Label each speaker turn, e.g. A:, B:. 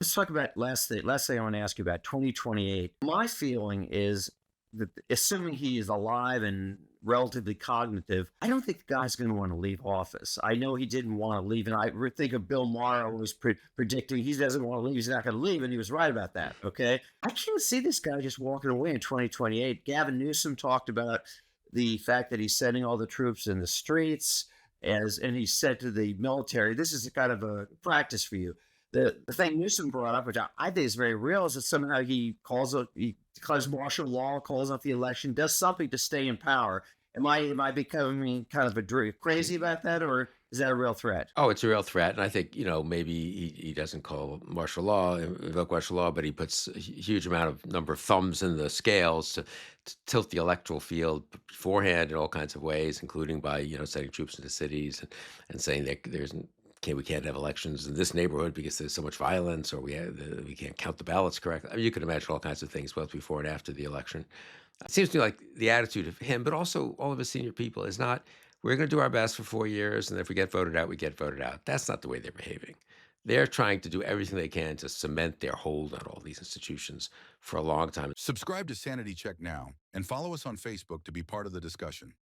A: Let's talk about last thing. Last thing I want to ask you about 2028. My feeling is that, assuming he is alive and relatively cognitive, I don't think the guy's going to want to leave office. I know he didn't want to leave, and think of Bill Maher was predicting he doesn't want to leave. He's not going to leave, and he was right about that. Okay, I can't see this guy just walking away in 2028. Gavin Newsom talked about the fact that he's sending all the troops in the streets, and he said to the military, "This is a kind of a practice for you." The thing Newsom brought up, which I think is very real, is that somehow he declares martial law, calls off the election, does something to stay in power. Am I becoming kind of crazy about that, or is that a real threat?
B: Oh, it's a real threat, and I think, maybe he doesn't call martial law, invoke martial law, but he puts a huge amount of number of thumbs in the scales to tilt the electoral field beforehand in all kinds of ways, including by, sending troops into cities and saying that we can't have elections in this neighborhood because there's so much violence, or we can't count the ballots correctly. I mean, you could imagine all kinds of things both before and after the election. It seems to me like the attitude of him, but also all of his senior people, is not, we're going to do our best for 4 years, and if we get voted out, we get voted out. That's not the way they're behaving. They're trying to do everything they can to cement their hold on all these institutions for a long time.
C: Subscribe to Sanity Check now and follow us on Facebook to be part of the discussion.